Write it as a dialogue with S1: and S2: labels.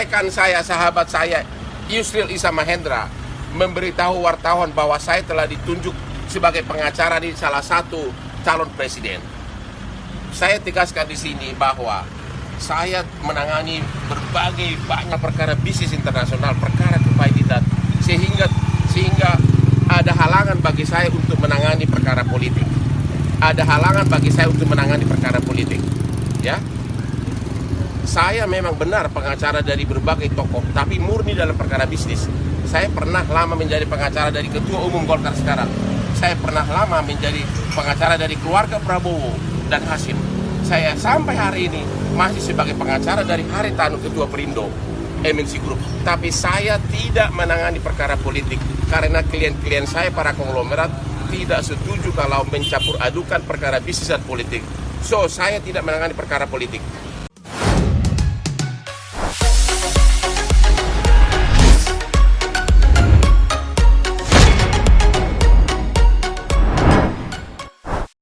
S1: rekan saya, sahabat saya, Yusril Iza Mahendra, memberitahu wartawan bahwa saya telah ditunjuk sebagai pengacara di salah satu calon presiden. Saya tegaskan di sini bahwa saya menangani berbagai banyak perkara bisnis internasional, perkara kepailitan, sehingga ada halangan bagi saya untuk menangani perkara politik. Ada halangan bagi saya untuk menangani perkara politik. Ya, saya memang benar pengacara dari berbagai tokoh, tapi murni dalam perkara bisnis. Saya pernah lama menjadi pengacara dari Ketua Umum Golkar sekarang. Saya pernah lama menjadi pengacara dari keluarga Prabowo dan Hasim. Saya sampai hari ini masih sebagai pengacara dari Haritanu, Ketua Perindo, MNC Group. Tapi saya tidak menangani perkara politik karena klien-klien saya para konglomerat tidak setuju kalau mencampur adukan perkara bisnis dan politik. So, saya tidak menangani perkara politik.